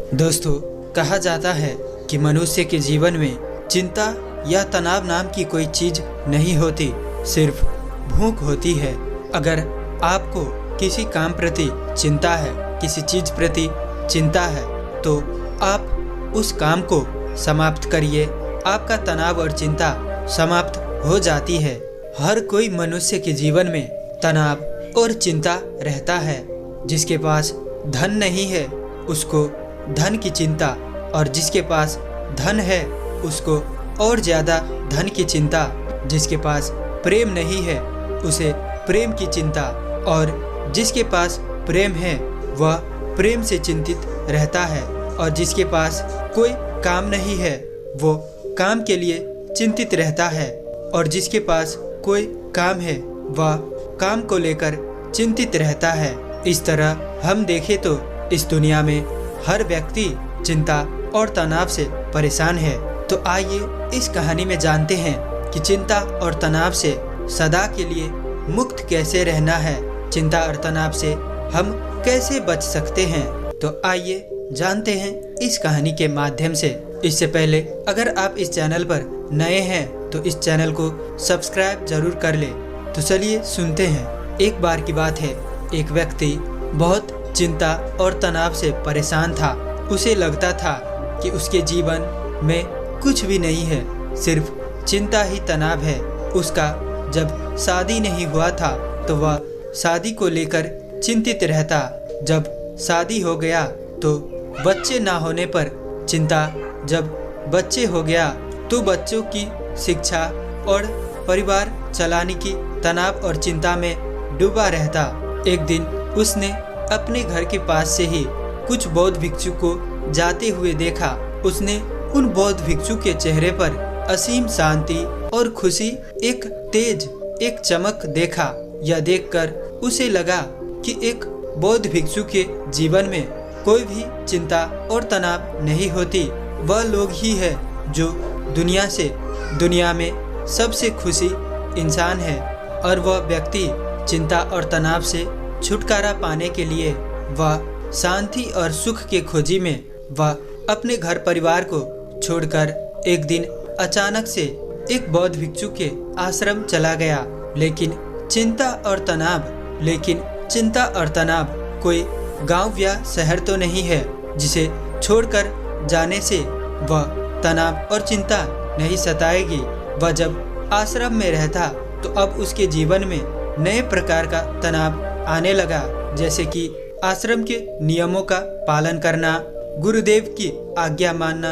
दोस्तों, कहा जाता है कि मनुष्य के जीवन में चिंता या तनाव नाम की कोई चीज नहीं होती, सिर्फ भूख होती है। अगर आपको किसी काम प्रति चिंता है, किसी चीज प्रति चिंता है, तो आप उस काम को समाप्त करिए, आपका तनाव और चिंता समाप्त हो जाती है। हर कोई मनुष्य के जीवन में तनाव और चिंता रहता है। जिसके पास धन नहीं है उसको धन की चिंता, और जिसके पास धन है उसको और ज़्यादा धन की चिंता। जिसके पास प्रेम नहीं है उसे प्रेम की चिंता, और जिसके पास प्रेम है वह प्रेम से चिंतित रहता है। और जिसके पास कोई काम नहीं है वो काम के लिए चिंतित रहता है, और जिसके पास कोई काम है वह काम को लेकर चिंतित रहता है। इस तरह हम देखें तो इस दुनिया में हर व्यक्ति चिंता और तनाव से परेशान है। तो आइए इस कहानी में जानते हैं कि चिंता और तनाव से सदा के लिए मुक्त कैसे रहना है, चिंता और तनाव से हम कैसे बच सकते हैं। तो आइए जानते हैं इस कहानी के माध्यम से। इससे पहले अगर आप इस चैनल पर नए हैं तो इस चैनल को सब्सक्राइब जरूर कर ले। तो चलिए सुनते हैं। एक बार की बात है, एक व्यक्ति बहुत चिंता और तनाव से परेशान था। उसे लगता था कि उसके जीवन में कुछ भी नहीं है, सिर्फ चिंता ही तनाव है। उसका जब शादी नहीं हुआ था तो वह शादी को लेकर चिंतित रहता। जब शादी हो गया तो बच्चे ना होने पर चिंता, जब बच्चे हो गया तो बच्चों की शिक्षा और परिवार चलाने की तनाव और चिंता में डूबा रहता। एक दिन उसने अपने घर के पास से ही कुछ बौद्ध भिक्षु को जाते हुए देखा। उसने उन बौद्ध भिक्षु के चेहरे पर असीम शांति और खुशी, एक चमक देखा। यह देखकर उसे लगा कि एक बौद्ध भिक्षु के जीवन में कोई भी चिंता और तनाव नहीं होती। वह लोग ही है जो दुनिया में सबसे खुशी इंसान है, और वह व्यक्ति चिंता और तनाव से छुटकारा पाने के लिए वह शांति और सुख के खोजी में वह अपने घर परिवार को छोड़कर एक दिन अचानक से एक बौद्ध भिक्षु के आश्रम चला गया। लेकिन चिंता और तनाव कोई गांव या शहर तो नहीं है जिसे छोड़कर जाने से वह तनाव और चिंता नहीं सताएगी। वह जब आश्रम में रहता तो अब उसके जीवन में नए प्रकार का तनाव आने लगा, जैसे कि आश्रम के नियमों का पालन करना, गुरुदेव की आज्ञा मानना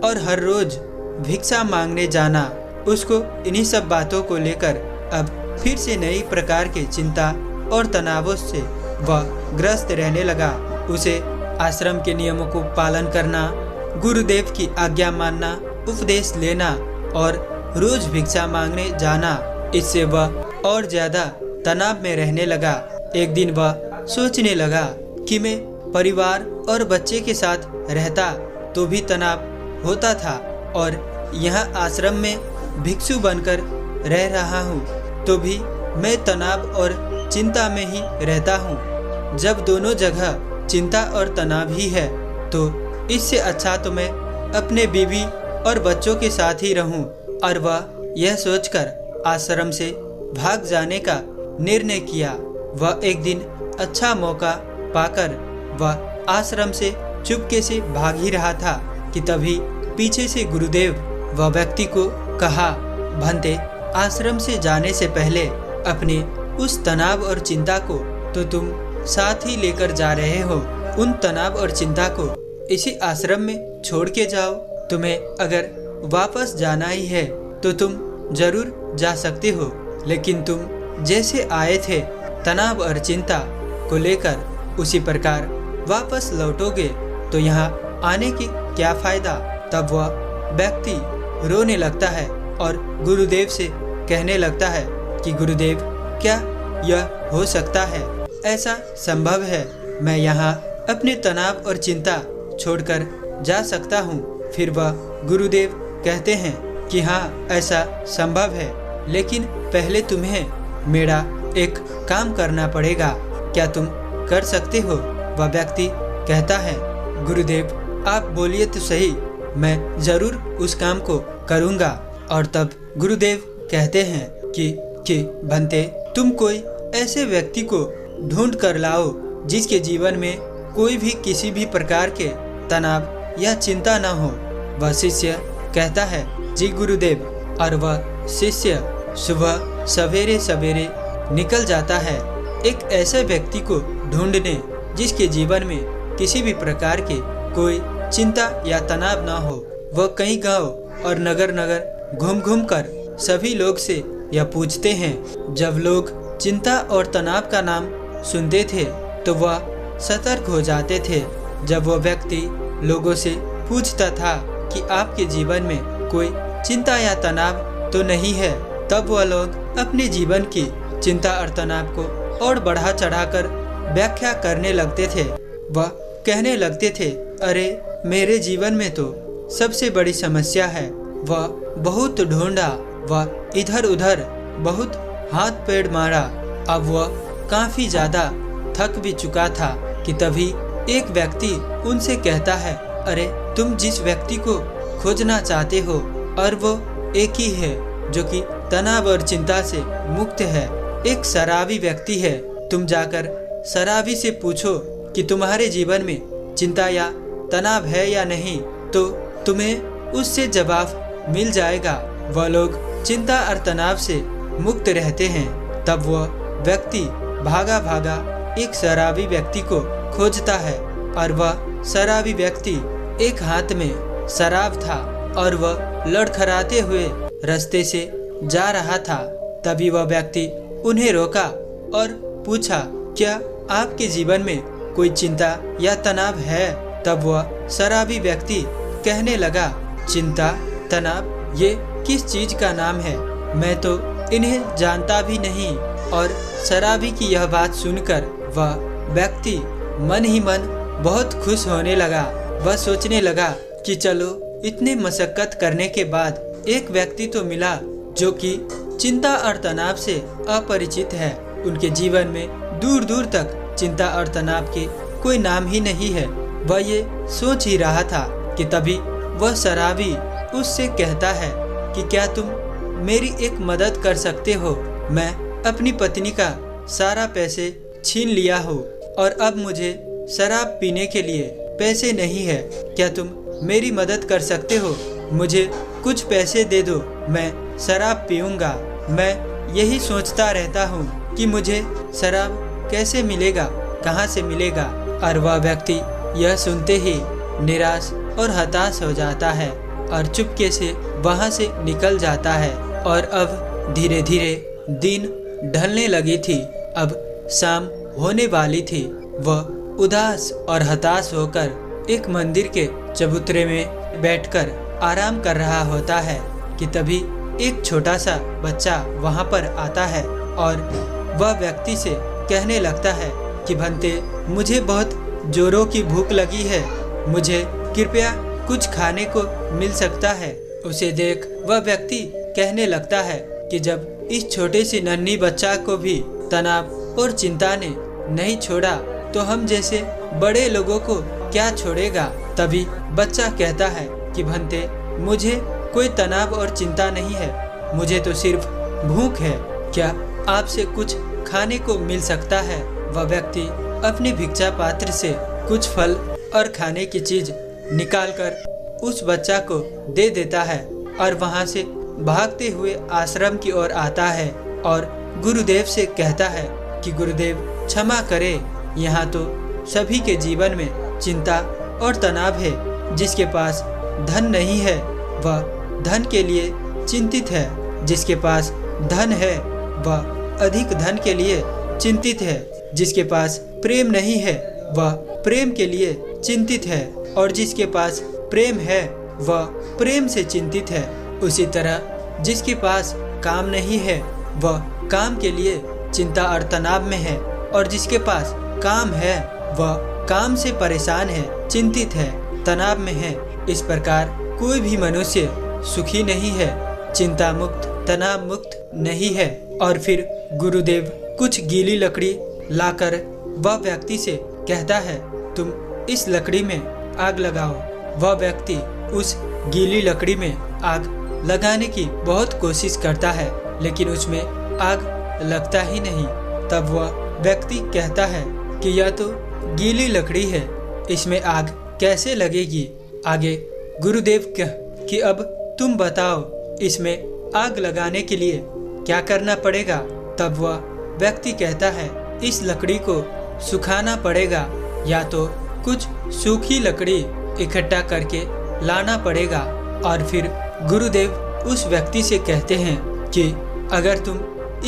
और हर रोज भिक्षा मांगने जाना। उसको इन्हीं सब बातों को लेकर अब फिर से नई प्रकार के चिंता और तनावों से वह ग्रस्त रहने लगा। उसे आश्रम के नियमों को पालन करना, गुरुदेव की आज्ञा मानना, उपदेश लेना और रोज भिक्षा मांगने जाना, इससे वह और ज्यादा तनाव में रहने लगा। एक दिन वह सोचने लगा कि मैं परिवार और बच्चे के साथ रहता तो भी तनाव होता था, और यहाँ आश्रम में भिक्षु बनकर रह रहा हूँ तो भी मैं तनाव और चिंता में ही रहता हूँ। जब दोनों जगह चिंता और तनाव ही है तो इससे अच्छा तो मैं अपने बीवी और बच्चों के साथ ही रहूँ। और वह यह सोचकर आश्रम से भाग जाने का निर्णय किया। वह एक दिन अच्छा मौका पाकर वह आश्रम से चुपके से भाग ही रहा था कि तभी पीछे से गुरुदेव वह व्यक्ति को कहा, भंते, आश्रम से जाने से पहले अपने उस तनाव और चिंता को तो तुम साथ ही लेकर जा रहे हो। उन तनाव और चिंता को इसी आश्रम में छोड़ के जाओ। तुम्हें अगर वापस जाना ही है तो तुम जरूर जा सकते हो, लेकिन तुम जैसे आए थे तनाव और चिंता को लेकर उसी प्रकार वापस लौटोगे तो यहाँ आने की क्या फायदा। तब वह व्यक्ति रोने लगता है और गुरुदेव से कहने लगता है कि गुरुदेव, क्या यह हो सकता है? ऐसा संभव है? मैं यहाँ अपने तनाव और चिंता छोड़कर जा सकता हूँ? फिर वह गुरुदेव कहते हैं कि हाँ, ऐसा संभव है, लेकिन पहले तुम्हें मेरा एक काम करना पड़ेगा। क्या तुम कर सकते हो? वह व्यक्ति कहता है, गुरुदेव, आप बोलिए तो सही, मैं जरूर उस काम को करूँगा। और तब गुरुदेव कहते हैं कि भंते, तुम कोई ऐसे व्यक्ति को ढूंढ कर लाओ जिसके जीवन में कोई भी किसी भी प्रकार के तनाव या चिंता न हो। वह शिष्य कहता है, जी गुरुदेव। और वह शिष्य सुबह सवेरे सवेरे निकल जाता है एक ऐसे व्यक्ति को ढूंढने जिसके जीवन में किसी भी प्रकार के कोई चिंता या तनाव न हो। वह कई गांव और नगर नगर घूम कर सभी लोग से यह पूछते हैं। जब लोग चिंता और तनाव का नाम सुनते थे तो वह सतर्क हो जाते थे। जब वह व्यक्ति लोगों से पूछता था कि आपके जीवन में कोई चिंता या तनाव तो नहीं है, तब वह लोग अपने जीवन की चिंता और तनाव को और बढ़ा चढ़ाकर व्याख्या करने लगते थे। वह कहने लगते थे, अरे मेरे जीवन में तो सबसे बड़ी समस्या है। वह बहुत ढूंढा, वह इधर उधर बहुत हाथ पैर मारा। अब वह काफी ज्यादा थक भी चुका था कि तभी एक व्यक्ति उनसे कहता है, अरे तुम जिस व्यक्ति को खोजना चाहते हो और वो एक ही है जो कि तनाव और चिंता से मुक्त है, एक शराबी व्यक्ति है। तुम जाकर शराबी से पूछो कि तुम्हारे जीवन में चिंता या तनाव है या नहीं, तो तुम्हें उससे जवाब मिल जाएगा। वह लोग चिंता और तनाव से मुक्त रहते हैं। तब वह व्यक्ति भागा भागा एक शराबी व्यक्ति को खोजता है और वह शराबी व्यक्ति एक हाथ में शराब था और वह लड़खड़ाते हुए रास्ते से जा रहा था। तभी वह व्यक्ति उन्हें रोका और पूछा, क्या आपके जीवन में कोई चिंता या तनाव है? तब वह शराबी व्यक्ति कहने लगा, चिंता तनाव ये किस चीज का नाम है? मैं तो इन्हें जानता भी नहीं। और शराबी की यह बात सुनकर वह व्यक्ति मन ही मन बहुत खुश होने लगा। वह सोचने लगा कि चलो इतने मशक्कत करने के बाद एक व्यक्ति तो मिला जो कि चिंता और तनाव से अपरिचित है। उनके जीवन में दूर दूर तक चिंता और तनाव के कोई नाम ही नहीं है। वह ये सोच ही रहा था कि तभी वह शराबी उससे कहता है कि क्या तुम मेरी एक मदद कर सकते हो? मैं अपनी पत्नी का सारा पैसे छीन लिया हो और अब मुझे शराब पीने के लिए पैसे नहीं है। क्या तुम मेरी मदद कर सकते हो? मुझे कुछ पैसे दे दो, मैं शराब पीऊँगा। मैं यही सोचता रहता हूँ कि मुझे शराब कैसे मिलेगा, कहाँ से मिलेगा। और वह व्यक्ति यह सुनते ही निराश और हताश हो जाता है और चुपके से वहाँ से निकल जाता है। और अब धीरे धीरे दिन ढलने लगी थी, अब शाम होने वाली थी। वह उदास और हताश होकर एक मंदिर के चबूतरे में बैठकर आराम कर रहा होता है कि तभी एक छोटा सा बच्चा वहाँ पर आता है और वह व्यक्ति से कहने लगता है कि भंते, मुझे बहुत जोरों की भूख लगी है, मुझे कृपया कुछ खाने को मिल सकता है? उसे देख वह व्यक्ति कहने लगता है कि जब इस छोटे सी नन्ही बच्चा को भी तनाव और चिंता ने नहीं छोड़ा तो हम जैसे बड़े लोगों को क्या छोड़ेगा। तभी बच्चा कहता है कि भंते, मुझे कोई तनाव और चिंता नहीं है, मुझे तो सिर्फ भूख है, क्या आपसे कुछ खाने को मिल सकता है? वह व्यक्ति अपनी भिक्षा पात्र से कुछ फल और खाने की चीज निकालकर उस बच्चा को दे देता है और वहां से भागते हुए आश्रम की ओर आता है और गुरुदेव से कहता है कि गुरुदेव क्षमा करें, यहाँ तो सभी के जीवन में चिंता और तनाव है। जिसके पास धन नहीं है वह धन के लिए चिंतित है, जिसके पास धन है वह अधिक धन के लिए चिंतित है, जिसके पास प्रेम नहीं है वह प्रेम के लिए चिंतित है और जिसके पास प्रेम है वह प्रेम से चिंतित है। उसी तरह जिसके पास काम नहीं है वह काम के लिए चिंता और तनाव में है और जिसके पास काम है वह काम से परेशान है, चिंतित है, तनाव में है। इस प्रकार कोई भी मनुष्य सुखी नहीं है, चिंता मुक्त, तनाव मुक्त नहीं है। और फिर गुरुदेव कुछ गीली लकड़ी लाकर वह व्यक्ति से कहता है, तुम इस लकड़ी में आग लगाओ। वह व्यक्ति उस गीली लकड़ी में आग लगाने की बहुत कोशिश करता है, लेकिन उसमें आग लगता ही नहीं। तब वह व्यक्ति कहता है कि यह तो गीली लकड़ी है, इसमें आग कैसे लगेगी। आगे गुरुदेव कि अब तुम बताओ, इसमें आग लगाने के लिए क्या करना पड़ेगा। तब वह व्यक्ति कहता है, इस लकड़ी को सुखाना पड़ेगा, या तो कुछ सूखी लकड़ी इकट्ठा करके लाना पड़ेगा। और फिर गुरुदेव उस व्यक्ति से कहते हैं कि अगर तुम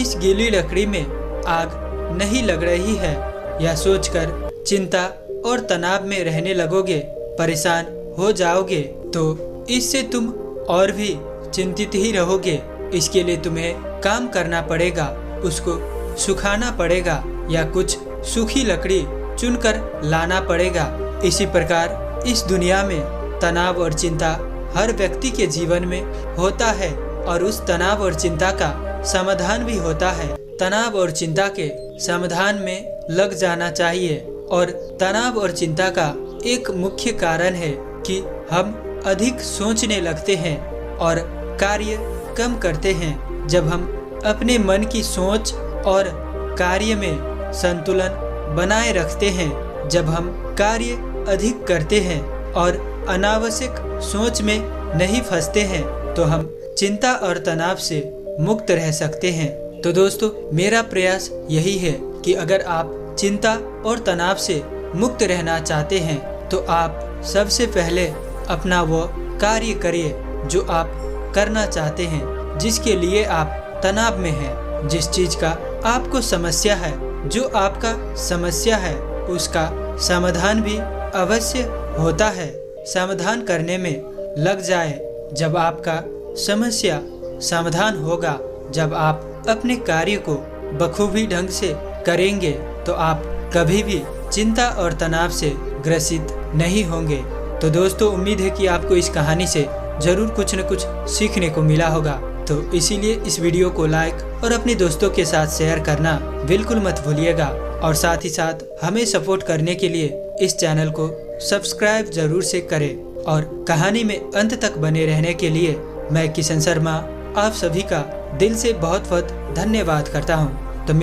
इस गीली लकड़ी में आग नहीं लग रही है, यह सोचकर चिंता और तनाव में रहने लगोगे, परेशान हो जाओगे, तो इससे तुम और भी चिंतित ही रहोगे। इसके लिए तुम्हें काम करना पड़ेगा, उसको सुखाना पड़ेगा या कुछ सूखी लकड़ी चुनकर लाना पड़ेगा। इसी प्रकार इस दुनिया में तनाव और चिंता हर व्यक्ति के जीवन में होता है, और उस तनाव और चिंता का समाधान भी होता है। तनाव और चिंता के समाधान में लग जाना चाहिए। और तनाव और चिंता का एक मुख्य कारण है कि हम अधिक सोचने लगते हैं और कार्य कम करते हैं। जब हम अपने मन की सोच और कार्य में संतुलन बनाए रखते हैं, जब हम कार्य अधिक करते हैं और अनावश्यक सोच में नहीं फंसते हैं, तो हम चिंता और तनाव से मुक्त रह सकते हैं। तो दोस्तों, मेरा प्रयास यही है कि अगर आप चिंता और तनाव से मुक्त रहना चाहते हैं, तो आप सबसे पहले अपना वो कार्य करिए जो आप करना चाहते हैं, जिसके लिए आप तनाव में हैं, जिस चीज का आपको समस्या है, जो आपका समस्या है, उसका समाधान भी अवश्य होता है। समाधान करने में लग जाए। जब आपका समस्या समाधान होगा, जब आप अपने कार्य को बखूबी ढंग से करेंगे, तो आप कभी भी चिंता और तनाव से ग्रसित नहीं होंगे। तो दोस्तों, उम्मीद है कि आपको इस कहानी से जरूर कुछ न कुछ सीखने को मिला होगा। तो इसीलिए इस वीडियो को लाइक और अपने दोस्तों के साथ शेयर करना बिल्कुल मत भूलिएगा। और साथ ही साथ हमें सपोर्ट करने के लिए इस चैनल को सब्सक्राइब जरूर से करें। और कहानी में अंत तक बने रहने के लिए मैं किशन शर्मा आप सभी का दिल से बहुत बहुत धन्यवाद करता हूँ। तो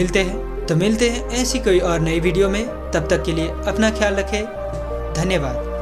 मिलते हैं ऐसी कोई और नई वीडियो में। तब तक के लिए अपना ख्याल रखें। धन्यवाद।